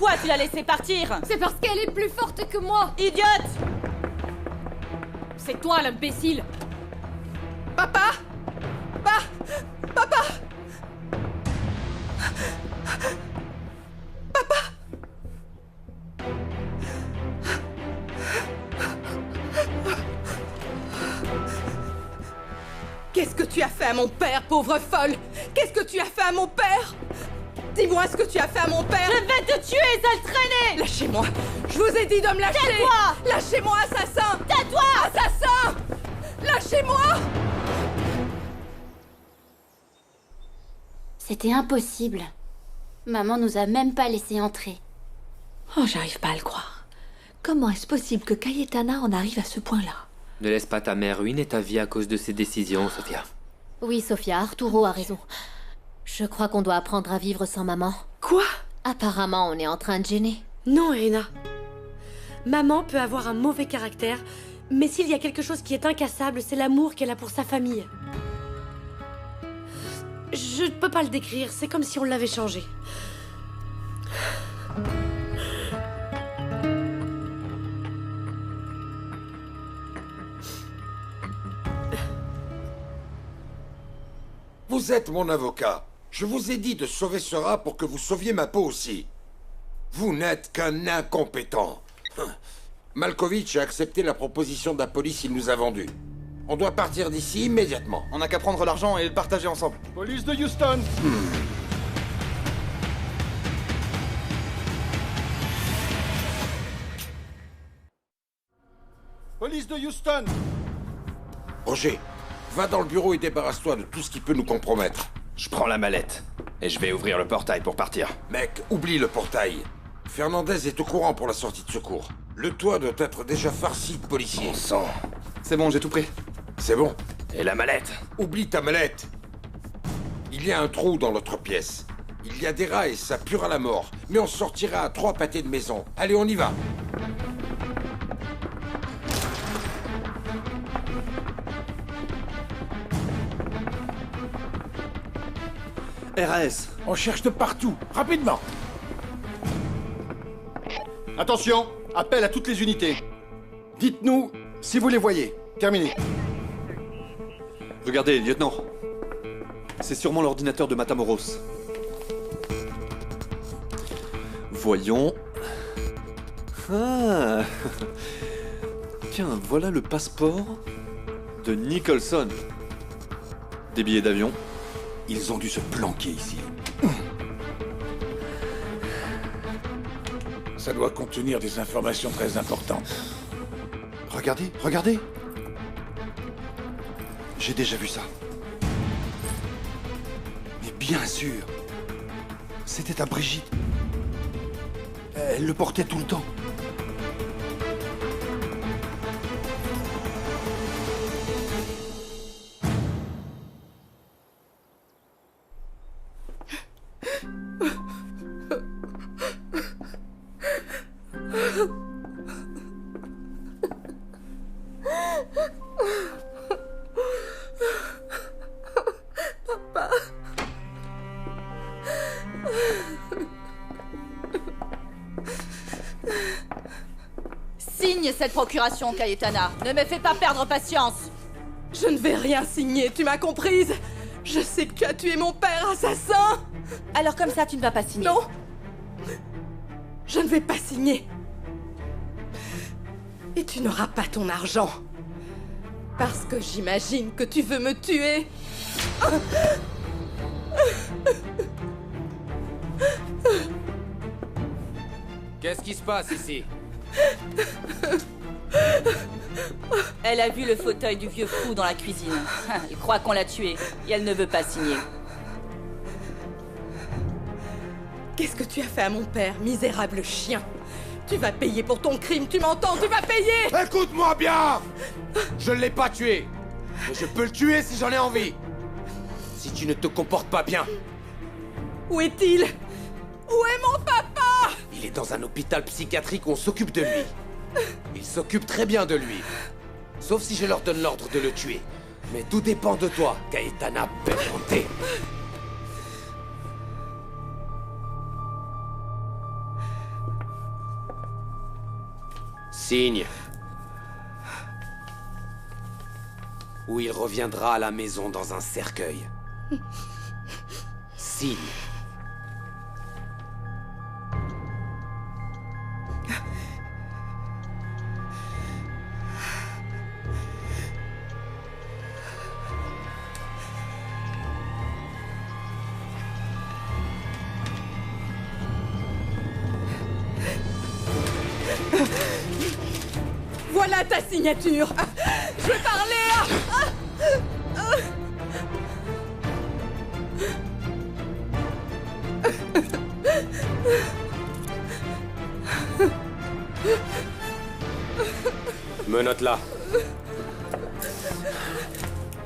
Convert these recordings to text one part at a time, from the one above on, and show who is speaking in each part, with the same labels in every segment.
Speaker 1: Pourquoi tu l'as laissée partir?
Speaker 2: C'est parce qu'elle est plus forte que moi.
Speaker 1: Idiote!
Speaker 2: C'est toi l'imbécile.
Speaker 3: Papa! Papa! Qu'est-ce que tu as fait à mon père, pauvre folle? Qu'est-ce que tu as fait à mon père? Dis-moi ce que tu as fait à mon père!
Speaker 1: Je vais te tuer, sale traînée!
Speaker 3: Lâchez-moi! Je vous ai dit de me lâcher!
Speaker 1: Tais-toi!
Speaker 3: Lâchez-moi, assassin!
Speaker 1: Tais-toi!
Speaker 3: Assassin! Lâchez-moi!
Speaker 4: C'était impossible. Maman nous a même pas laissé entrer.
Speaker 5: Oh, j'arrive pas à le croire. Comment est-ce possible que Cayetana en arrive à ce point-là?
Speaker 6: Ne laisse pas ta mère ruiner ta vie à cause de ses décisions, Sophia.
Speaker 4: Oui, Sophia, Arturo a raison. Je crois qu'on doit apprendre à vivre sans maman.
Speaker 2: Quoi?
Speaker 4: Apparemment, on est en train de gêner.
Speaker 2: Non, Elena. Maman peut avoir un mauvais caractère, mais s'il y a quelque chose qui est incassable, c'est l'amour qu'elle a pour sa famille. Je ne peux pas le décrire, c'est comme si on l'avait changé.
Speaker 7: Vous êtes mon avocat. Je vous ai dit de sauver ce rat pour que vous sauviez ma peau aussi. Vous n'êtes qu'un incompétent. Malkovich a accepté la proposition de la police qu'il nous a vendue. On doit partir d'ici immédiatement.
Speaker 8: On n'a qu'à prendre l'argent et le partager ensemble. Police de Houston! Police de Houston!
Speaker 7: Roger, va dans le bureau et débarrasse-toi de tout ce qui peut nous compromettre.
Speaker 8: Je prends la mallette et je vais ouvrir le portail pour partir.
Speaker 7: Mec, oublie le portail. Fernandez est au courant pour la sortie de secours. Le toit doit être déjà farci de policiers.
Speaker 8: Bon sang. C'est bon, j'ai tout pris.
Speaker 7: C'est bon.
Speaker 8: Et la mallette?
Speaker 7: Oublie ta mallette. Il y a un trou dans notre pièce. Il y a des rats et ça pue à la mort. Mais on sortira à 3 pâtés de maison. Allez, on y va.
Speaker 8: RAS.
Speaker 9: On cherche de partout, rapidement.
Speaker 8: Attention, appel à toutes les unités. Dites-nous si vous les voyez. Terminé.
Speaker 10: Regardez, lieutenant. C'est sûrement l'ordinateur de Matamoros. Voyons. Ah. Tiens, voilà le passeport de Nicholson. Des billets d'avion.
Speaker 9: Ils ont dû se planquer ici. Ça doit contenir des informations très importantes.
Speaker 8: Regardez, regardez. J'ai déjà vu ça. Mais bien sûr. C'était à Brigitte. Elle le portait tout le temps.
Speaker 1: Signe cette procuration, Cayetana. Ne me fais pas perdre patience.
Speaker 3: Je ne vais rien signer, tu m'as comprise? Je sais que tu as tué mon père, assassin!
Speaker 1: Alors comme ça, tu ne vas pas signer.
Speaker 3: Non! Je ne vais pas signer. Et tu n'auras pas ton argent. Parce que j'imagine que tu veux me tuer.
Speaker 6: Qu'est-ce qui se passe ici?
Speaker 1: Elle a vu le fauteuil du vieux fou dans la cuisine. Elle croit qu'on l'a tué et elle ne veut pas signer.
Speaker 3: Qu'est-ce que tu as fait à mon père, misérable chien? Tu vas payer pour ton crime, tu m'entends? Tu vas payer!
Speaker 7: Écoute-moi bien! Je ne l'ai pas tué. Mais je peux le tuer si j'en ai envie. Si tu ne te comportes pas bien.
Speaker 3: Où est-il? Où est mon papa?
Speaker 7: Il est dans un hôpital psychiatrique où on s'occupe de lui. Il s'occupe très bien de lui. Sauf si je leur donne l'ordre de le tuer. Mais tout dépend de toi, Cayetana Belmonte.
Speaker 11: Signe. Ou il reviendra à la maison dans un cercueil. Signe.
Speaker 3: Voilà ta signature. Je vais parler.
Speaker 11: Menotte-la.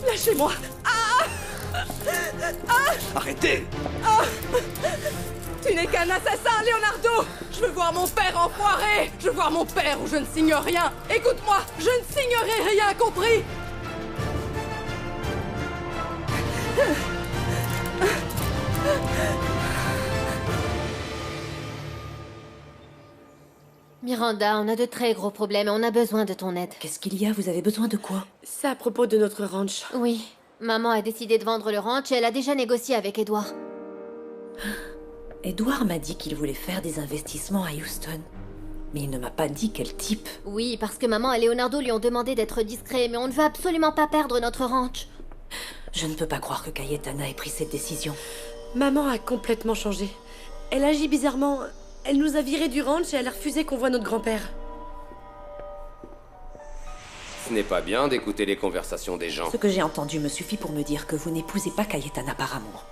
Speaker 3: Lâchez-moi.
Speaker 10: Arrêtez!
Speaker 3: Tu n'es qu'un assassin, Leonardo. Je veux voir mon père enfoiré. Je veux voir mon père où je ne signe rien. Écoute-moi, je ne signerai rien, compris?
Speaker 4: Miranda, on a de très gros problèmes et on a besoin de ton aide.
Speaker 5: Qu'est-ce qu'il y a? Vous avez besoin de quoi?
Speaker 2: C'est à propos de notre ranch.
Speaker 4: Oui, maman a décidé de vendre le ranch et elle a déjà négocié avec Edward.
Speaker 5: Edward m'a dit qu'il voulait faire des investissements à Houston. Mais il ne m'a pas dit quel type.
Speaker 4: Oui, parce que maman et Leonardo lui ont demandé d'être discret, mais on ne veut absolument pas perdre notre ranch.
Speaker 5: Je ne peux pas croire que Cayetana ait pris cette décision.
Speaker 2: Maman a complètement changé. Elle agit bizarrement. Elle nous a virés du ranch et elle a refusé qu'on voie notre grand-père.
Speaker 11: Ce n'est pas bien d'écouter les conversations des gens.
Speaker 5: Ce que j'ai entendu me suffit pour me dire que vous n'épousez pas Cayetana par amour.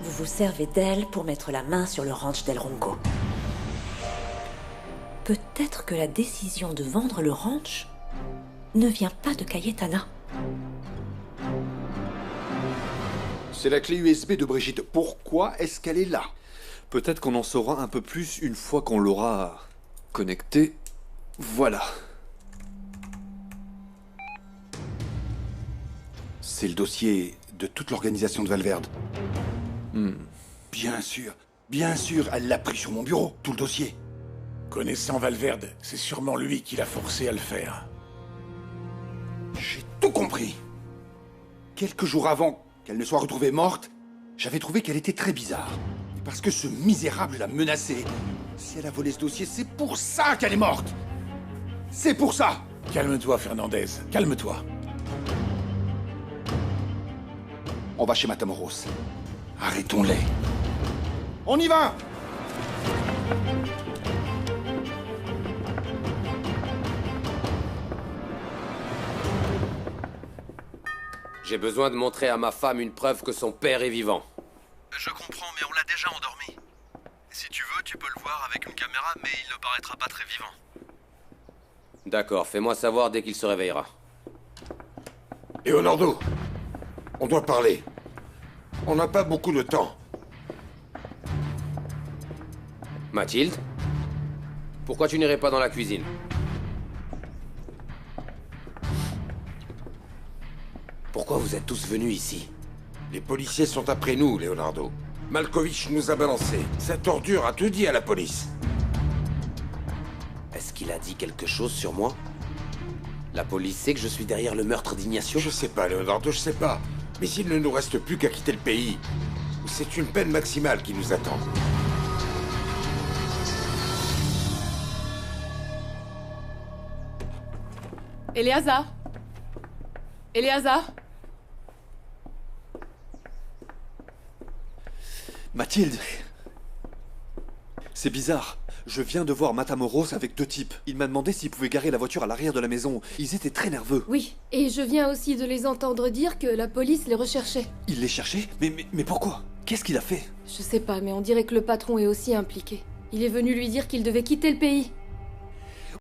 Speaker 5: Vous vous servez d'elle pour mettre la main sur le ranch d'El Ronco. Peut-être que la décision de vendre le ranch ne vient pas de Cayetana.
Speaker 8: C'est la clé USB de Brigitte. Pourquoi est-ce qu'elle est là?
Speaker 10: Peut-être qu'on en saura un peu plus une fois qu'on l'aura connectée. Voilà.
Speaker 8: C'est le dossier de toute l'organisation de Valverde. Bien sûr, elle l'a pris sur mon bureau, tout le dossier.
Speaker 9: Connaissant Valverde, c'est sûrement lui qui l'a forcé à le faire.
Speaker 8: J'ai tout compris. Quelques jours avant qu'elle ne soit retrouvée morte, j'avais trouvé qu'elle était très bizarre. Et parce que ce misérable l'a menacée, si elle a volé ce dossier, c'est pour ça qu'elle est morte. C'est pour ça.
Speaker 9: Calme-toi, Fernandez. Calme-toi.
Speaker 8: On va chez Matamoros. Arrêtons-les. On y va!
Speaker 11: J'ai besoin de montrer à ma femme une preuve que son père est vivant.
Speaker 12: Je comprends, mais on l'a déjà endormi. Si tu veux, tu peux le voir avec une caméra, mais il ne paraîtra pas très vivant.
Speaker 11: D'accord, fais-moi savoir dès qu'il se réveillera.
Speaker 7: Leonardo, on doit parler. On n'a pas beaucoup de temps.
Speaker 11: Mathilde? Pourquoi tu n'irais pas dans la cuisine? Pourquoi vous êtes tous venus ici?
Speaker 7: Les policiers sont après nous, Leonardo. Malkovich nous a balancé. Cette ordure a tout dit à la police.
Speaker 11: Est-ce qu'il a dit quelque chose sur moi? La police sait que je suis derrière le meurtre d'Ignacio?
Speaker 7: Je sais pas, Leonardo, je sais pas. Mais il ne nous reste plus qu'à quitter le pays. C'est une peine maximale qui nous attend.
Speaker 13: Eleazar? Eleazar?
Speaker 10: Mathilde! C'est bizarre. Je viens de voir Matamoros avec deux types. Il m'a demandé s'il pouvait garer la voiture à l'arrière de la maison. Ils étaient très nerveux.
Speaker 13: Oui, et je viens aussi de les entendre dire que la police les recherchait.
Speaker 10: Il les cherchait? Mais pourquoi? Qu'est-ce qu'il a fait?
Speaker 13: Je sais pas, mais on dirait que le patron est aussi impliqué. Il est venu lui dire qu'il devait quitter le pays.